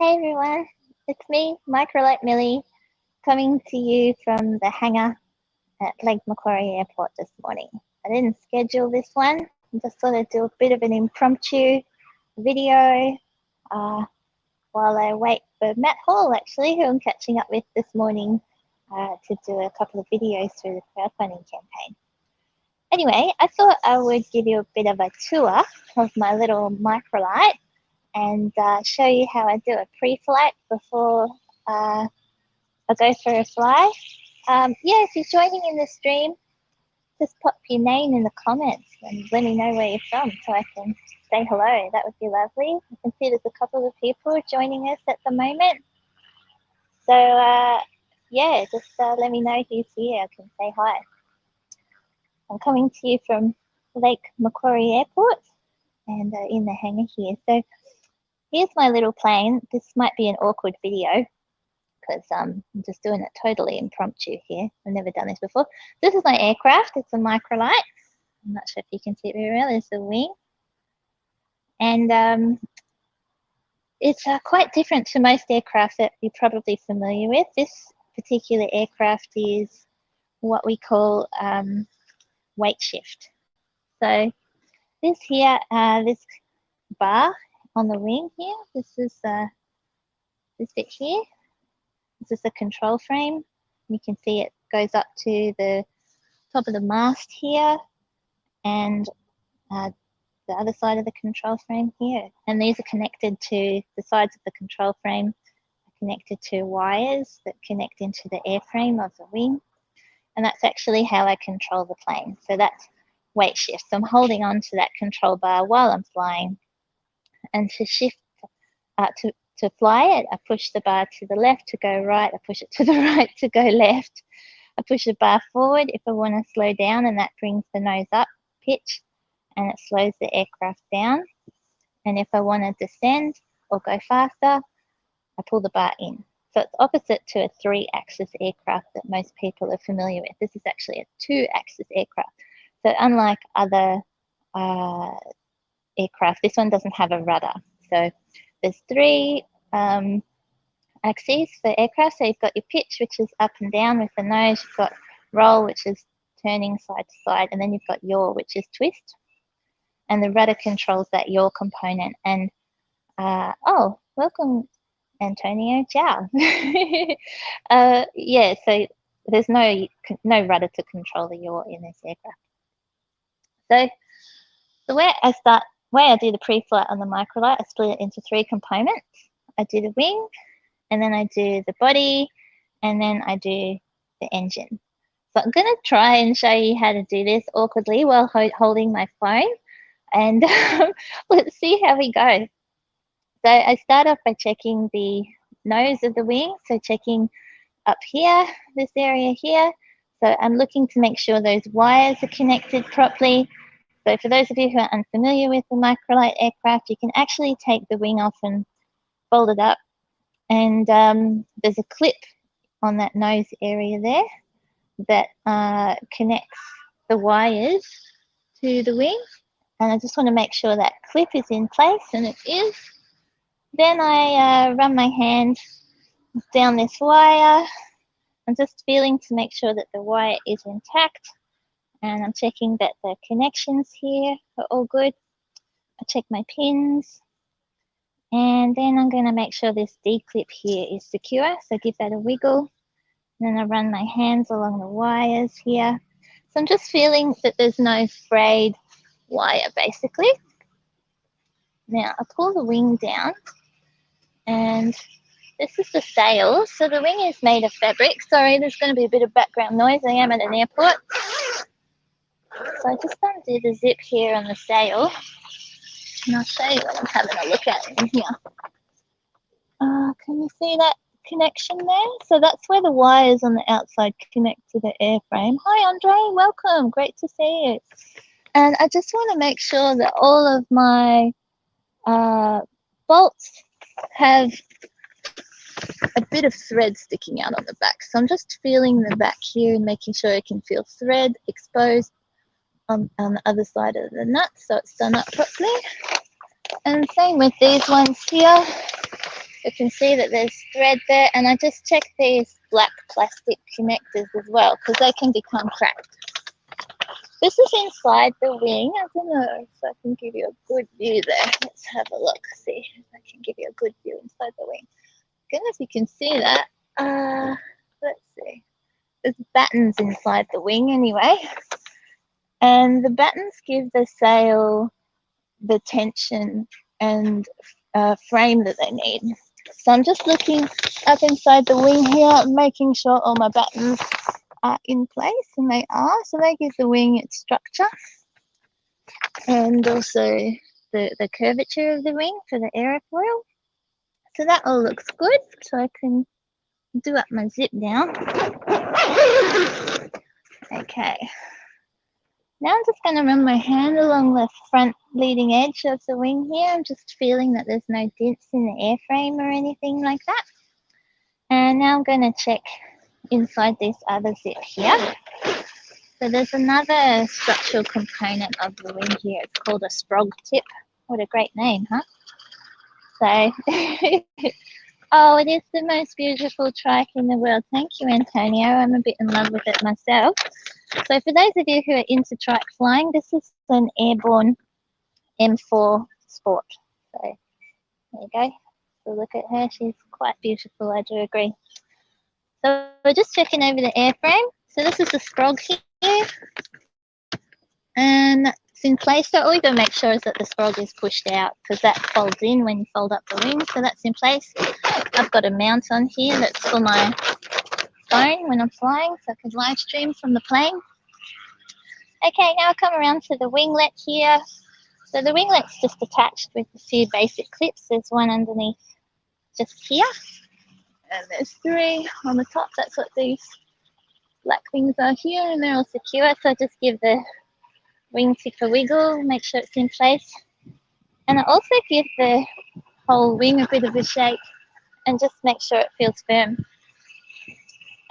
Hey everyone, it's me, Microlight Milly, coming to you from the hangar at Lake Macquarie Airport this morning. I didn't schedule this one, I just thought I'd do a bit of an impromptu video while I wait for Matt Hall, actually, who I'm catching up with this morning to do a couple of videos through the crowdfunding campaign. Anyway, I thought I would give you a bit of a tour of my little microlight and show you how I do a pre-flight before I go for a fly. Yeah, if you're joining in the stream, just pop your name in the comments and let me know where you're from so I can say hello. That would be lovely. I can see there's a couple of people joining us at the moment. So yeah, just let me know who's here. I can say hi. I'm coming to you from Lake Macquarie Airport and in the hangar here. So here's my little plane. This might be an awkward video because I'm just doing it totally impromptu here. I've never done this before. This is my aircraft. It's a microlight. I'm not sure if you can see it very well. There's the wing. And it's quite different to most aircraft that you're probably familiar with. This particular aircraft is what we call weight shift. So this here, this bar on the wing here, this is this bit here. This is the control frame. You can see it goes up to the top of the mast here and the other side of the control frame here. And these are connected to the sides of the control frame, are connected to wires that connect into the airframe of the wing. And that's actually how I control the plane. So that's weight shift. So I'm holding on to that control bar while I'm flying. And to shift, to fly it, I push the bar to the left to go right, I push it to the right to go left. I push the bar forward if I want to slow down, and that brings the nose up pitch and it slows the aircraft down. And if I want to descend or go faster, I pull the bar in. So it's opposite to a 3-axis aircraft that most people are familiar with. This is actually a 2-axis aircraft. So unlike other aircraft, this one doesn't have a rudder. So there's 3 axes for aircraft. So you've got your pitch, which is up and down with the nose. You've got roll, which is turning side to side. And then you've got yaw, which is twist. And the rudder controls that yaw component. And oh, welcome, Antonio. Ciao. Yeah, so there's no rudder to control the yaw in this aircraft. So the way I do the pre-flight on the microlight, I split it into 3 components. I do the wing, and then I do the body, and then I do the engine. So I'm going to try and show you how to do this awkwardly while holding my phone, and let's see how we go. So I start off by checking the nose of the wing, so checking up here, this area here. So I'm looking to make sure those wires are connected properly. So for those of you who are unfamiliar with the microlight aircraft, you can actually take the wing off and fold it up. And there's a clip on that nose area there that connects the wires to the wing. And I just want to make sure that clip is in place, and it is. Then I run my hand down this wire. I'm just feeling to make sure that the wire is intact. And I'm checking that the connections here are all good. I check my pins. And then I'm going to make sure this D-clip here is secure. So give that a wiggle. And then I run my hands along the wires here. So I'm just feeling that there's no frayed wire, basically. Now I pull the wing down. And this is the sail. So the wing is made of fabric. Sorry, there's going to be a bit of background noise. I am at an airport. So I just undo the zip here on the sail, and I'll show you what I'm having a look at in here. Can you see that connection there? So that's where the wires on the outside connect to the airframe. Hi, Andre, welcome. Great to see you. And I just want to make sure that all of my bolts have a bit of thread sticking out on the back. So I'm just feeling the back here and making sure I can feel thread exposed on the other side of the nut, so it's done up properly. And same with these ones here. You can see that there's thread there, and I just checked these black plastic connectors as well because they can become cracked. This is inside the wing. I don't know if I can give you a good view there. Let's have a look, see if I can give you a good view inside the wing. Goodness, you can see that. Let's see. There's battens inside the wing anyway. And the battens give the sail the tension and frame that they need. So I'm just looking up inside the wing here, making sure all my battens are in place, and they are. So they give the wing its structure and also the curvature of the wing for the aerofoil. So that all looks good. So I can do up my zip now. Okay. Now I'm just going to run my hand along the front leading edge of the wing here. I'm just feeling that there's no dents in the airframe or anything like that. And now I'm going to check inside this other zip here. So there's another structural component of the wing here. It's called a sprog tip. What a great name, huh? So, oh, it is the most beautiful trike in the world. Thank you, Antonio. I'm a bit in love with it myself. So for those of you who are into trike flying, this is an airborne M4 Sport. So there you go. So look at her. She's quite beautiful, I do agree. So we're just checking over the airframe. So this is the sprog here. And it's in place. So all you got to make sure is that the sprog is pushed out because that folds in when you fold up the wing. So that's in place. I've got a mount on here that's for my phone when I'm flying, so I can live stream from the plane. Okay, now I'll come around to the winglet here. So the winglet's just attached with a few basic clips. There's one underneath just here, and there's 3 on the top. That's what these black wings are here, and they're all secure. So I just give the wingtip a wiggle, make sure it's in place. And I also give the whole wing a bit of a shake and just make sure it feels firm.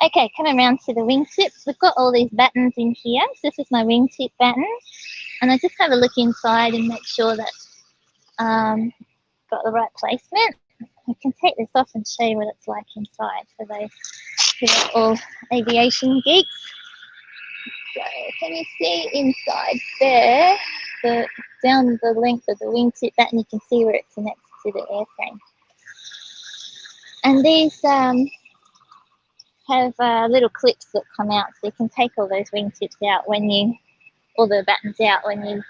Okay, coming around to the wingtips. We've got all these battens in here. So this is my wingtip batten. And I just have a look inside and make sure that got the right placement. I can take this off and show you what it's like inside for those who are all aviation geeks. So can you see inside there, down the length of the wingtip batten, you can see where it connects to the airframe. And these have little clips that come out, so you can take all those wingtips out all the battens out when you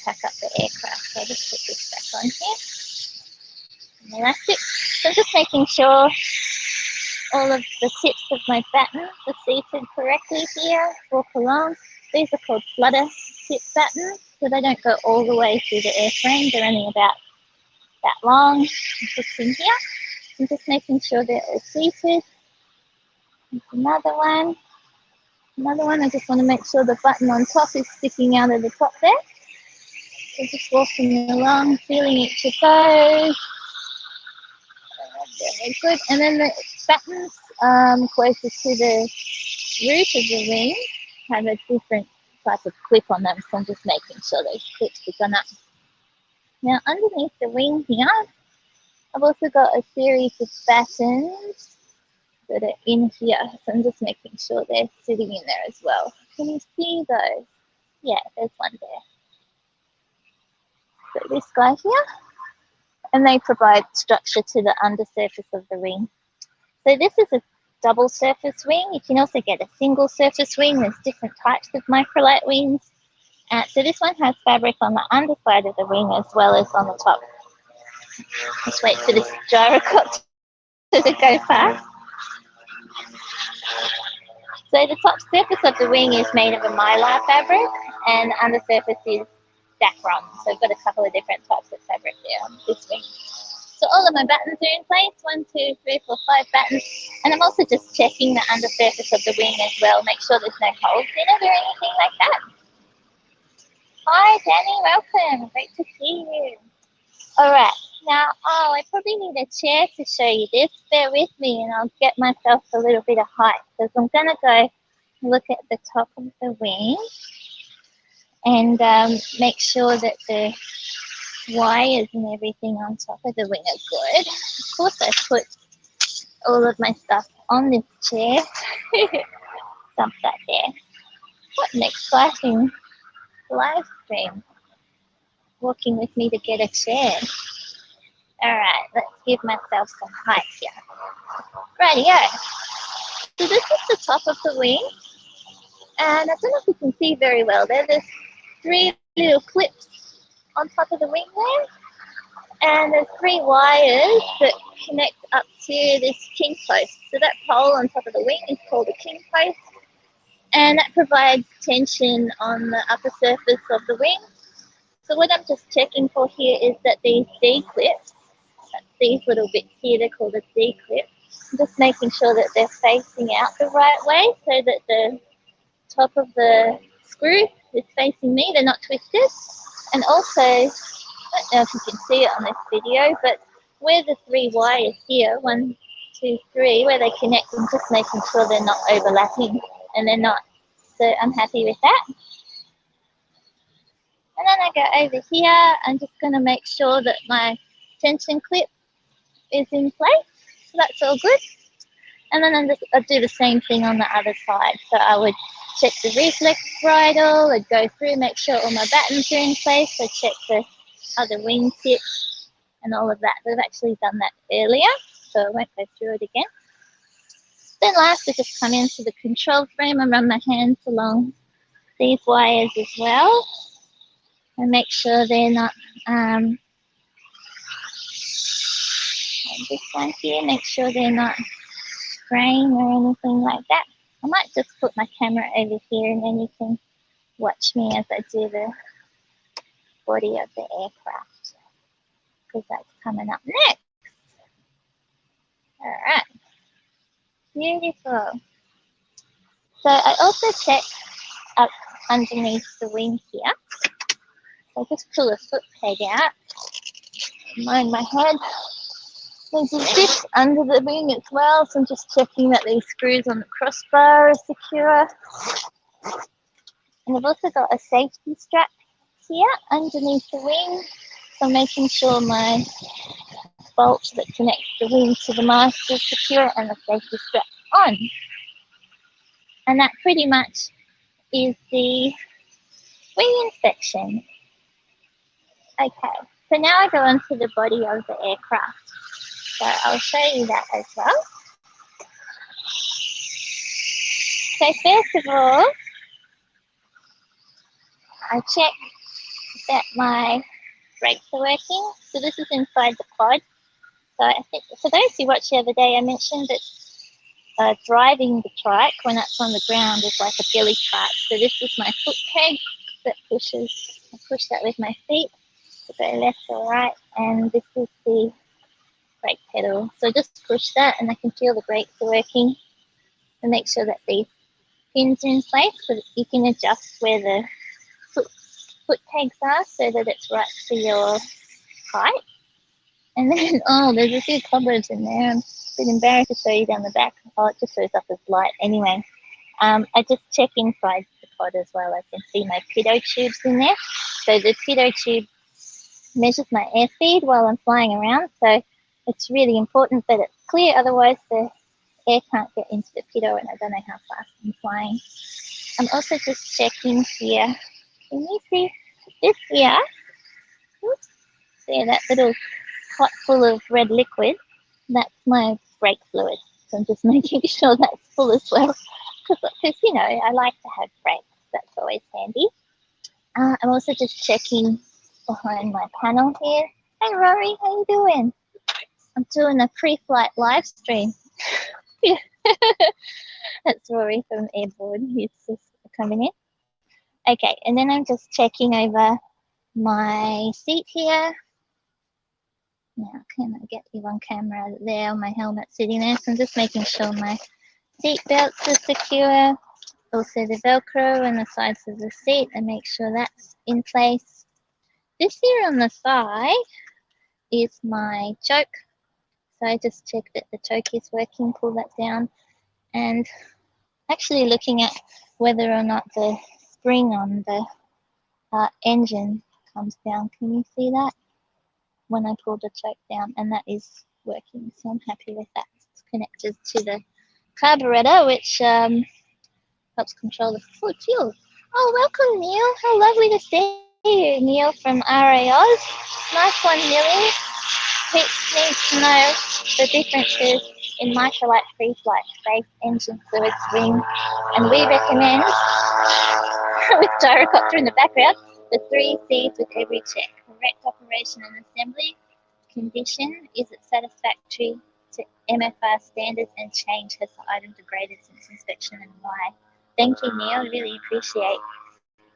pack up the aircraft. So I'll just put this back on here. And elastic. So I'm just making sure all of the tips of my battens are seated correctly here. Walk along. These are called flutter tip battens, so they don't go all the way through the airframe. They're only about that long. Just in here. I'm just making sure they're all seated. There's another one. I just want to make sure the button on top is sticking out of the top there. So just walking along, feeling it to go. Very good. And then the battens closest to the root of the wing have a different type of clip on them. So I'm just making sure those clips are gone up. Now underneath the wing here, I've also got a series of battens that are in here. So I'm just making sure they're sitting in there as well. Can you see those? Yeah, there's one there. So this guy here. And they provide structure to the undersurface of the wing. So this is a double surface wing. You can also get a single surface wing. There's different types of microlight wings. So this one has fabric on the underside of the wing as well as on the top. Just wait for this gyrocopter to go past. So the top surface of the wing is made of a mylar fabric and the undersurface is Dacron. So I've got a couple of different types of fabric there on this wing. So all of my battens are in place, 1, 2, 3, 4, 5 battens. And I'm also just checking the undersurface of the wing as well, make sure there's no holes in it or anything like that. Hi Danny, welcome, great to see you. All right, now, I probably need a chair to show you this. Bear with me and I'll get myself a little bit of height because I'm gonna go look at the top of the wing and make sure that the wires and everything on top of the wing are good. Of course, I put all of my stuff on this chair. Dump that there. What an exciting live stream. Walking with me to get a chair. Alright, let's give myself some height here. Rightio. So this is the top of the wing. And I don't know if you can see very well there. There's 3 little clips on top of the wing there. And there's 3 wires that connect up to this king post. So that pole on top of the wing is called a king post. And that provides tension on the upper surface of the wing. So what I'm just checking for here is that these D-clips, these little bits here, they're called a D-clip. I'm just making sure that they're facing out the right way so that the top of the screw is facing me, they're not twisted. And also, I don't know if you can see it on this video, but where the 3 wires here, 1, 2, 3, where they connect, I'm just making sure they're not overlapping, and they're not. So I'm happy with that. And then I go over here, I'm just going to make sure that my tension clip is in place. So that's all good. And then I'll do the same thing on the other side. So I would check the reflex bridle, I'd go through, make sure all my battens are in place. I check the other wing tips and all of that. We've actually done that earlier, so I won't go through it again. Then last, I just come into the control frame and run my hands along these wires as well. And make sure they're not, this one here, make sure they're not fraying or anything like that. I might just put my camera over here and then you can watch me as I do the body of the aircraft, because that's coming up next. All right, beautiful. So I also check up underneath the wing here. So I just pull a foot peg out, mind my head. There's a zip under the wing as well, so I'm just checking that these screws on the crossbar are secure. And I've also got a safety strap here underneath the wing, so making sure my bolt that connects the wing to the mast is secure and the safety strap on. And that pretty much is the wing inspection. Okay, so now I go on to the body of the aircraft. So I'll show you that as well. So first of all, I check that my brakes are working. So this is inside the pod. So I think for those who watched the other day, I mentioned that driving the trike when that's on the ground is like a billy cart. So this is my foot peg that pushes, I push that with my feet to go left or right, and this is the brake pedal. So just push that and I can feel the brakes are working, and make sure that these pins are in place so that you can adjust where the foot pegs are so that it's right for your height. And then, oh, there's a few cobwebs in there. I'm a bit embarrassed to show you down the back. Oh, it just shows up as light. Anyway, I just check inside the pod as well. I can see my pitot tubes in there. So the pitot tube measures my airspeed while I'm flying around. So it's really important that it's clear. Otherwise, the air can't get into the pitot and I don't know how fast I'm flying. I'm also just checking here. Can you see this here? Oops. See that little pot full of red liquid? That's my brake fluid. So I'm just making sure that's full as well. Because, you know, I like to have brakes. That's always handy. I'm also just checking behind my panel here. Hey, Rory, how you doing? I'm doing a pre-flight live stream. Yeah. That's Rory from Airboard. He's just coming in. Okay, and then I'm just checking over my seat here. Now, can I get you on camera there, my helmet sitting there? So I'm just making sure my seat belts are secure. Also the Velcro and the sides of the seat, and make sure that's in place. This here on the side is my choke. So I just check that the choke is working, pull that down, and actually looking at whether or not the spring on the engine comes down. Can you see that? when I pulled the choke down, and that is working, so I'm happy with that. It's connected to the carburetor, which helps control the fuel. Oh, welcome, Neil. How lovely to see you, Neil from RAOs. Nice one, Milly. Pete needs to know the differences in Microlight free flight, base, engine fluids, ring, and we recommend, with gyrocopter in the background, the 3 C's with every check: correct operation and assembly, condition, is it satisfactory to MFR standards, and change, has the item degraded since inspection, and why. Thank you, Neil. Really appreciate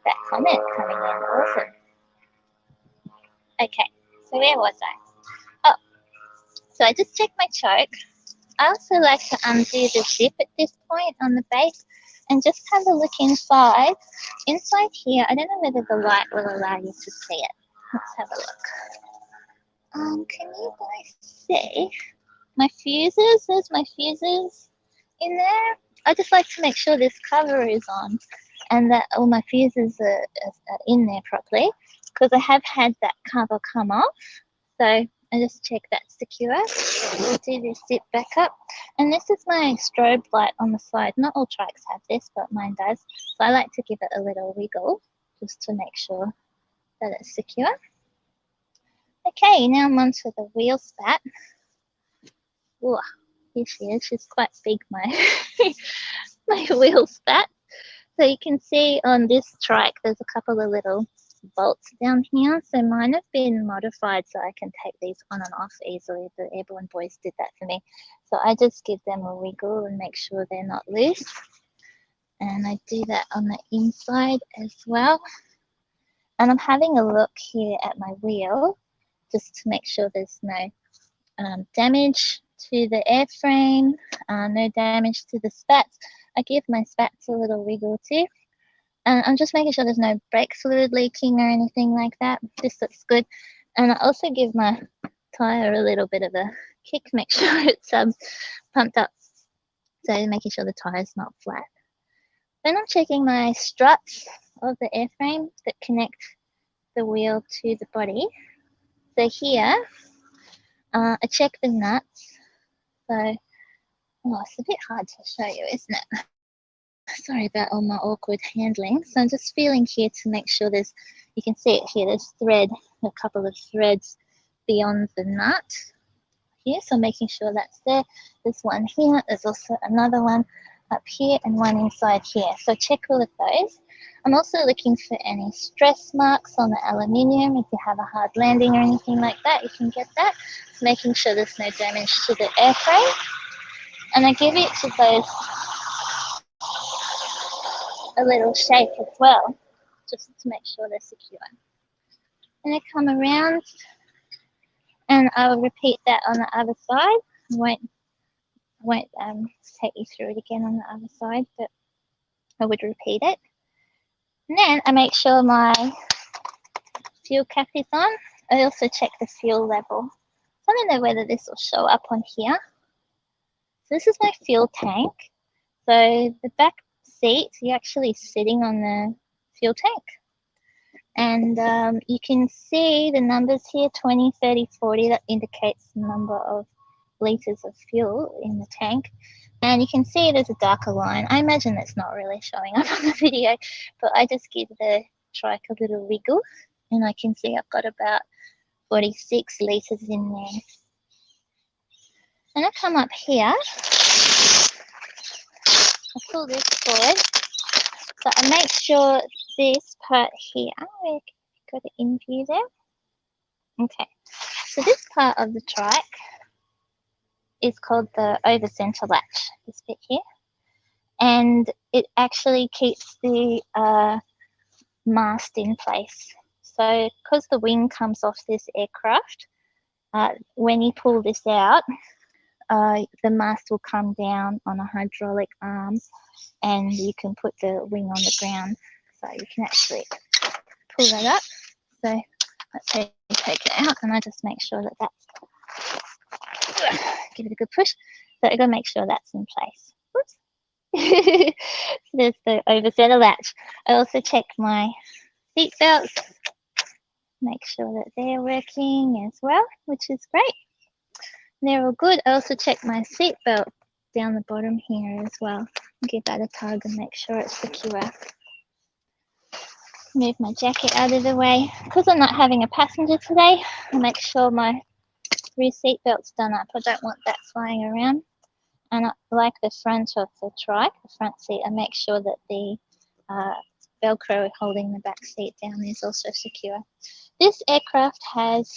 that comment coming in. Awesome. Okay, so where was I? Oh, so I just checked my choke. I also like to undo the zip at this point on the base and just have a look inside. Inside here, I don't know whether the light will allow you to see it. Let's have a look. Can you guys see my fuses? There's my fuses in there. I just like to make sure this cover is on and that all my fuses are in there properly, because I have had that cover come off. So I just check that's secure. We'll do this zip back up. And this is my strobe light on the side. Not all trikes have this, but mine does. So I like to give it a little wiggle just to make sure that it's secure. Okay, now I'm onto the wheel spat. Ooh, here she is. She's quite big, my, my wheel spat. So you can see on this trike, there's a couple of little bolts down here. So mine have been modified so I can take these on and off easily. The Airborne boys did that for me. So I just give them a wiggle and make sure they're not loose. And I do that on the inside as well. And I'm having a look here at my wheel just to make sure there's no damage to the airframe, no damage to the spats. I give my spats a little wiggle too. And I'm just making sure there's no brake fluid leaking or anything like that. This looks good. And I also give my tyre a little bit of a kick, make sure it's pumped up. So making sure the tyre's not flat. Then I'm checking my struts of the airframe that connect the wheel to the body. So here, I check the nuts. So, it's a bit hard to show you, isn't it? Sorry about all my awkward handling. So I'm just feeling here to make sure there's, you can see it here, there's thread, a couple of threads beyond the nut here. So making sure that's there. There's one here, there's also another one up here and one inside here. So check all of those. I'm also looking for any stress marks on the aluminium. If you have a hard landing or anything like that, you can get that. So making sure there's no damage to the airframe. And I give it to those a little shake as well, just to make sure they're secure. And I come around and I'll repeat that on the other side. I won't take you through it again on the other side, but I would repeat it. And then I make sure my fuel cap is on. I also check the fuel level. So I don't know whether this will show up on here. So this is my fuel tank. So the back seat, you're actually sitting on the fuel tank. And you can see the numbers here, 20, 30, 40, that indicates the number of litres of fuel in the tank. And you can see there's a darker line. I imagine that's not really showing up on the video, but I just give the trike a little wiggle and I can see I've got about 46 litres in there. And I come up here, I pull this forward, so I make sure this part here, we've got it in view there. Okay, so this part of the trike is called the over center latch, this bit here. And it actually keeps the mast in place. So because the wing comes off this aircraft, when you pull this out, the mast will come down on a hydraulic arm and you can put the wing on the ground. So you can actually pull that up. So let's say you take it out and I just make sure that that's, give it a good push. So I've got to make sure that's in place. Whoops. So there's the over center latch. I also check my seat belts, Make sure that they're working as well, which is great. They're all good. I also check my seat belt down the bottom here as well. Give that a tug and make sure it's secure. Move my jacket out of the way. Because I'm not having a passenger today, I make sure my rear seat belt's done up. I don't want that flying around. And I like the front of the trike, the front seat, I make sure that the Velcro holding the back seat down is also secure. This aircraft has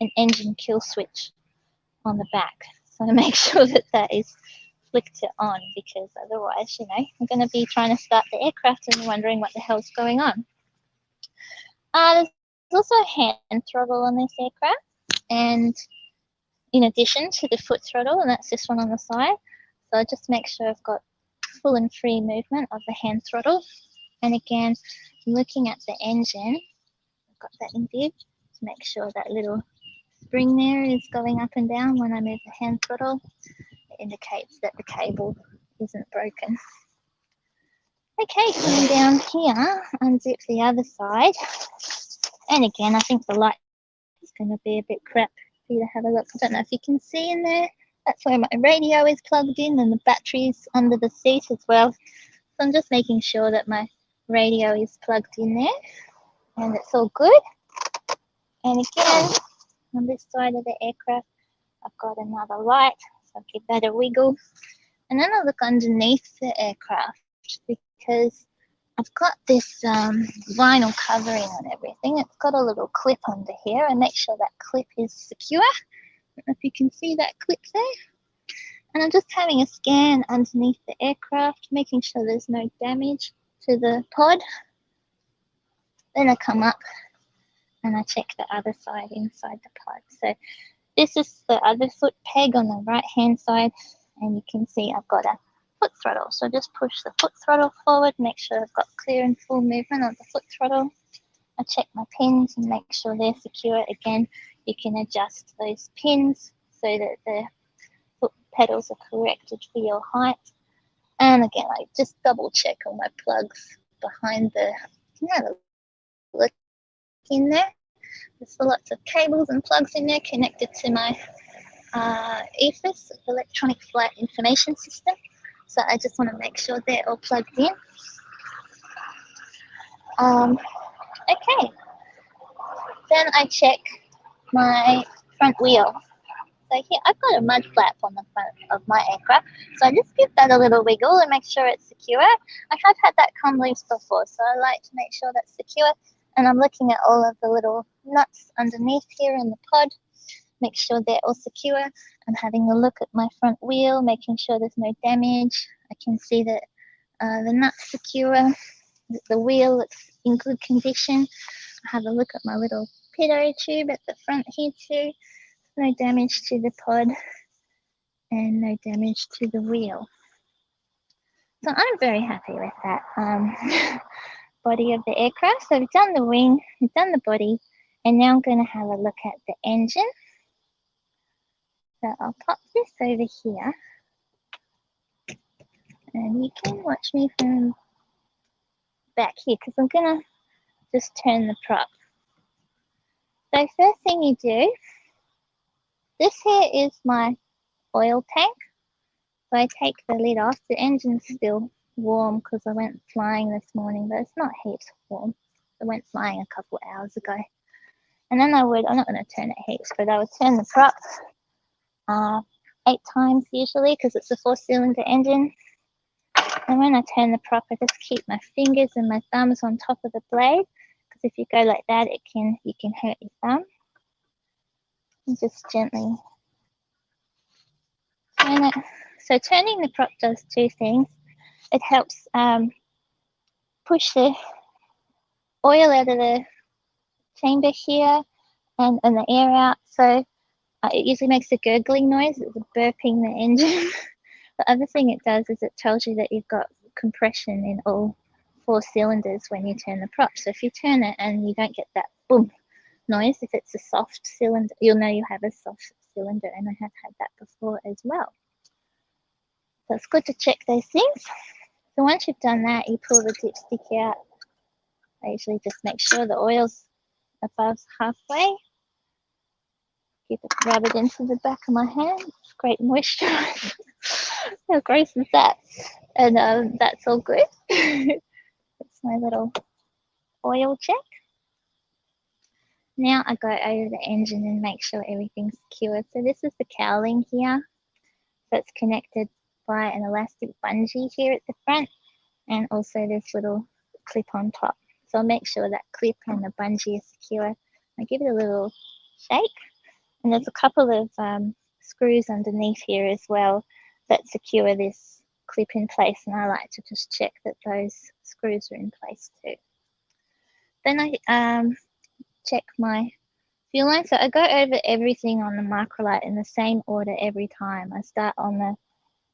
an engine kill switch on the back, so I make sure that that is flicked on, because otherwise, you know, I'm going to be trying to start the aircraft and wondering what the hell's going on. There's also a hand throttle on this aircraft, and in addition to the foot throttle, and that's this one on the side. So I just make sure I've got full and free movement of the hand throttle. And again, looking at the engine, I've got that in view to make sure that little spring there is going up and down when I move the hand throttle. It indicates that the cable isn't broken. Okay, coming down here, unzip the other side. And again, I think the light is going to be a bit crap for you to have a look. I don't know if you can see in there. That's where my radio is plugged in, and the battery is under the seat as well. So I'm just making sure that my radio is plugged in there and it's all good. And again, on this side of the aircraft, I've got another light, so I'll give that a wiggle. And then I'll look underneath the aircraft, because I've got this vinyl covering on everything. It's got a little clip under here. I make sure that clip is secure. I don't know if you can see that clip there. And I'm just having a scan underneath the aircraft, making sure there's no damage to the pod. Then I come up and I check the other side inside the pod. So this is the other foot peg on the right hand side, and you can see I've got a foot throttle. So just push the foot throttle forward, make sure I've got clear and full movement of the foot throttle. I check my pins and make sure they're secure. Again, you can adjust those pins so that the foot pedals are corrected for your height. And again, I just double check all my plugs behind the, look in there. There's lots of cables and plugs in there connected to my EFIS, Electronic Flight Information System. So I just want to make sure they're all plugged in. Okay, then I check my front wheel. So here I've got a mud flap on the front of my aircraft, so I just give that a little wiggle and make sure it's secure. I have had that come loose before, so I like to make sure that's secure. And I'm looking at all of the little nuts underneath here in the pod, make sure they're all secure. I'm having a look at my front wheel, making sure there's no damage. I can see that the nut's secure, the wheel is in good condition. I have a look at my little pitot tube at the front here too. No damage to the pod and no damage to the wheel. So I'm very happy with that body of the aircraft. So we've done the wing, we've done the body, and now I'm going to have a look at the engine. So I'll pop this over here, and you can watch me from back here because I'm going to just turn the prop. So first thing you do, this here is my oil tank. So I take the lid off. The engine's still warm because I went flying this morning, but it's not heaps warm. I went flying a couple hours ago. And then I'm not going to turn it heaps, but I would turn the prop 8 times usually because it's a 4-cylinder engine. And when I turn the prop, I just keep my fingers and my thumbs on top of the blade, because if you go like that, you can hurt your thumb. And just gently turn it. So turning the prop does 2 things. It helps push the oil out of the chamber here and the air out. So it usually makes a gurgling noise. It's burping the engine. The other thing it does is it tells you that you've got compression in all 4 cylinders when you turn the prop. So if you turn it and you don't get that boom noise, if it's a soft cylinder, you'll know you have a soft cylinder, and I have had that before as well. So it's good to check those things. So once you've done that, you pull the dipstick out. I usually just make sure the oil's above halfway. Rub it into the back of my hand. It's great moisture. How gross is that? And that's all good. It's my little oil check. Now I go over the engine and make sure everything's secured. So this is the cowling here. So it's connected by an elastic bungee here at the front, and also this little clip on top. So I'll make sure that clip and the bungee is secure. I give it a little shake, and there's a couple of screws underneath here as well that secure this clip in place, and I like to just check that those screws are in place too. Then I check my fuel line. So I go over everything on the Microlight in the same order every time. I start on the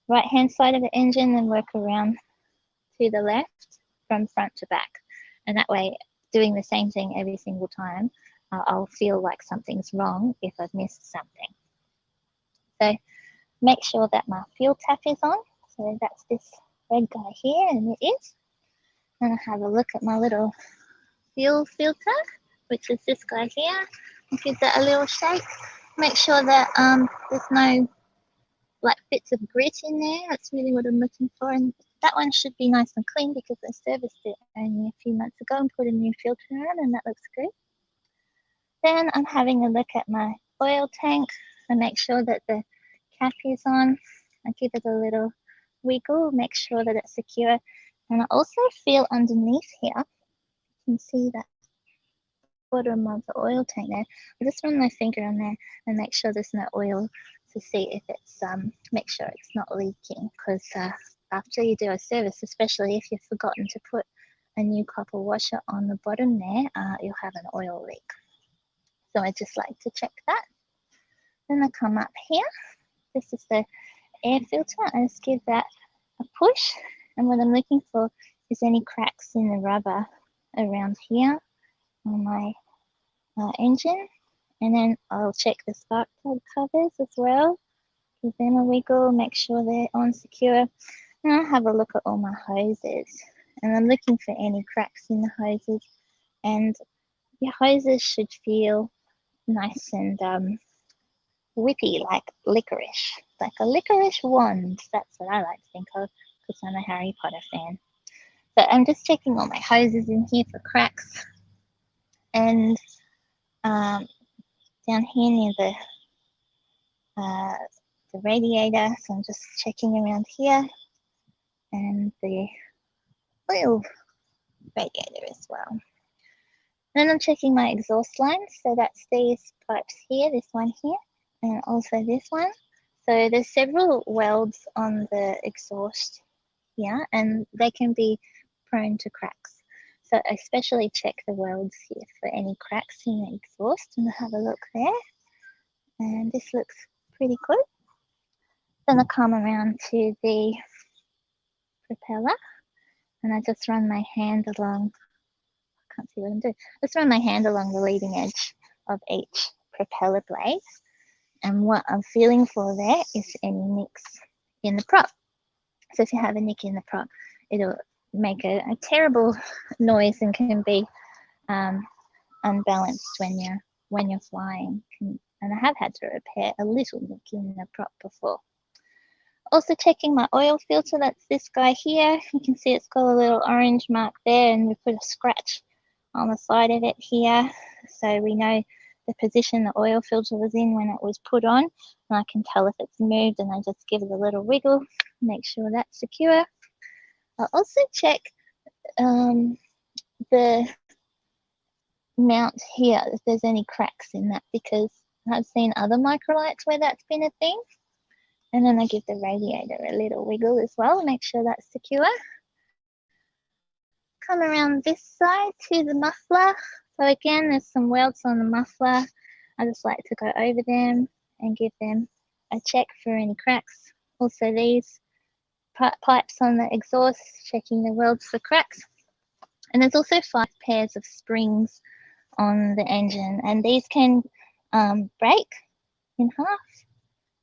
right hand side of the engine and work around to the left from front to back, and that way, doing the same thing every single time, I'll feel like something's wrong if I've missed something. So make sure that my fuel tap is on. So that's this red guy here, and it is. And I have a look at my little fuel filter, which is this guy here. I'll give that a little shake. Make sure that there's no like bits of grit in there. That's really what I'm looking for. And that one should be nice and clean because I serviced it only a few months ago and put a new filter on, and that looks good. Then I'm having a look at my oil tank and make sure that the cap is on. I give it a little wiggle, make sure that it's secure. And I also feel underneath here, you can see that bottom of the oil tank there. I just run my finger on there and make sure there's no oil to see if it's, make sure it's not leaking, because after you do a service, especially if you've forgotten to put a new copper washer on the bottom there, you'll have an oil leak. So I just like to check that. Then I come up here. This is the air filter. I just give that a push, and what I'm looking for is any cracks in the rubber around here on my engine. And then I'll check the spark plug covers as well. Give them a wiggle, make sure they're on secure. And I'll have a look at all my hoses. And I'm looking for any cracks in the hoses. And your hoses should feel nice and whippy, like licorice. Like a licorice wand. That's what I like to think of, because I'm a Harry Potter fan. So I'm just checking all my hoses in here for cracks. And down here near the radiator, so I'm just checking around here, and the oil radiator as well. Then I'm checking my exhaust lines, so that's these pipes here, this one here, and also this one. So there's several welds on the exhaust here, and they can be prone to cracks. So I especially check the welds here for any cracks in the exhaust, and I have a look there. And this looks pretty good. Then I come around to the propeller, and I just run my hand along, I can't see what I'm doing, just run my hand along the leading edge of each propeller blade. And what I'm feeling for there is any nicks in the prop. So if you have a nick in the prop, it'll make a terrible noise and can be unbalanced when you're flying. And I have had to repair a little nick in the prop before. Also checking my oil filter, that's this guy here. You can see it's got a little orange mark there, and we put a scratch on the side of it here. So we know the position the oil filter was in when it was put on, and I can tell if it's moved, and I just give it a little wiggle, make sure that's secure. I'll also check the mount here, if there's any cracks in that, because I've seen other Microlights where that's been a thing. And then I give the radiator a little wiggle as well, make sure that's secure. Come around this side to the muffler. So again, there's some welds on the muffler. I just like to go over them and give them a check for any cracks. Also these pipes on the exhaust, checking the welds for cracks. And there's also 5 pairs of springs on the engine, and these can break in half.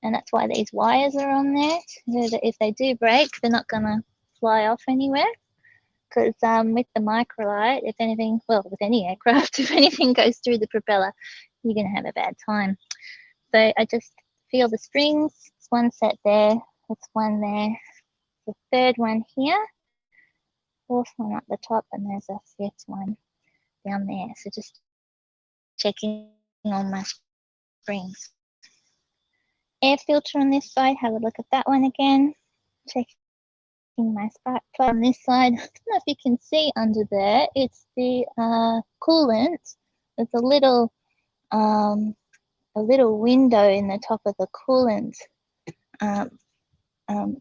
And that's why these wires are on there, so that if they do break, they're not going to fly off anywhere. because with the Microlight, if anything, well, with any aircraft, if anything goes through the propeller, you're going to have a bad time. So I just feel the springs. It's one set there, it's one there, the third one here, fourth one up the top, and there's a fifth one down there. So just checking on my springs. Air filter on this side, have a look at that one again. Checking my spark plug on this side. I don't know if you can see under there. It's the coolant. There's a little window in the top of the coolant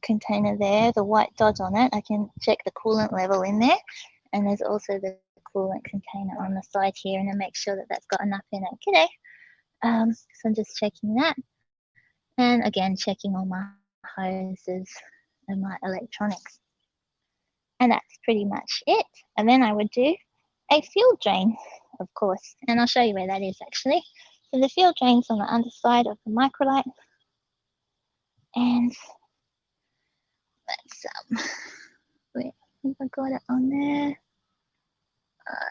container there. The white dot on it. I can check the coolant level in there, and there's also the coolant container on the side here, and I make sure that that's got enough in it. G'day. So I'm just checking that, and again checking all my hoses and my electronics. And that's pretty much it. And then I would do a fuel drain, of course, and I'll show you where that is actually. So the fuel drain's on the underside of the Microlight, and that's where have I got it on there?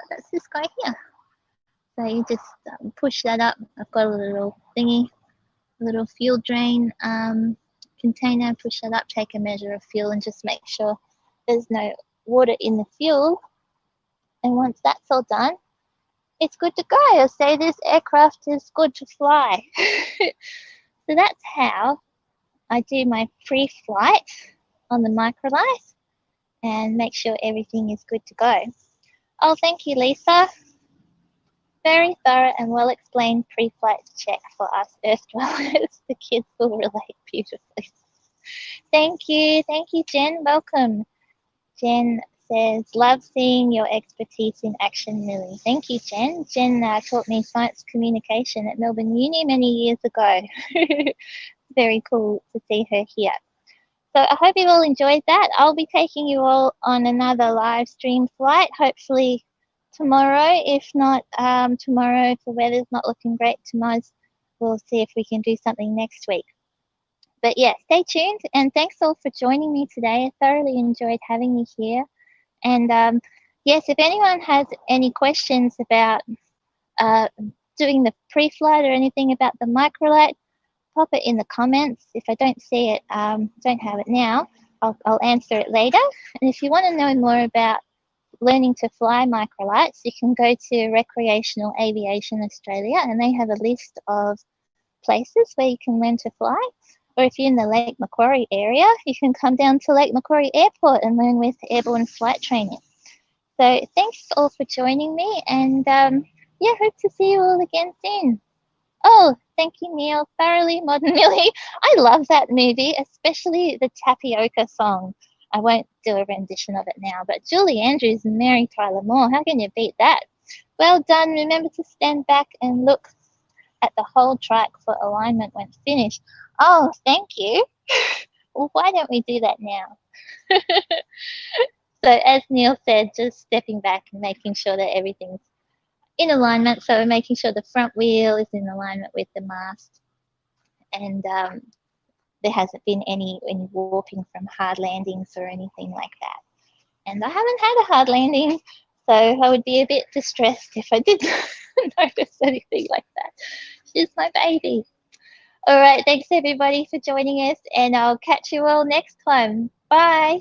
That's this guy here. So you just push that up. I've got a little thingy, a little fuel drain container. Push that up, take a measure of fuel, and just make sure there's no water in the fuel. And once that's all done, it's good to go. I say this aircraft is good to fly. So that's how I do my pre-flight on the Microlight and make sure everything is good to go. Oh, thank you, Lisa. Very thorough and well explained pre-flight check for us Earth dwellers. The kids will relate beautifully. Thank you, Jen. Welcome. Jen says, love seeing your expertise in action, Milly. Thank you, Jen. Jen taught me science communication at Melbourne Uni many years ago. Very cool to see her here. So I hope you all enjoyed that. I'll be taking you all on another live stream flight, hopefully tomorrow. If not tomorrow, if the weather's not looking great tomorrow, we'll see if we can do something next week. But yeah, stay tuned, and thanks all for joining me today. I thoroughly enjoyed having you here. And yes, if anyone has any questions about doing the pre-flight or anything about the Microlight, pop it in the comments. If I don't see it, don't have it now, I'll answer it later. And if you want to know more about learning to fly Microlights, you can go to Recreational Aviation Australia, and they have a list of places where you can learn to fly. Or if you're in the Lake Macquarie area, you can come down to Lake Macquarie Airport and learn with airborne flight training. So thanks all for joining me, and yeah, hope to see you all again soon. Oh, thank you, Neil. Thoroughly Modern Milly. I love that movie, especially the Tapioca song. I won't do a rendition of it now, but Julie Andrews and Mary Tyler Moore, how can you beat that? Well done. Remember to stand back and look at the whole track for alignment when finished. Oh, thank you. Well, why don't we do that now? So as Neil said, just stepping back and making sure that everything's in alignment. So making sure the front wheel is in alignment with the mast, and there hasn't been any warping from hard landings or anything like that. And I haven't had a hard landing, so I would be a bit distressed if I did notice anything like that. She's my baby. All right, thanks everybody for joining us, and I'll catch you all next time. Bye.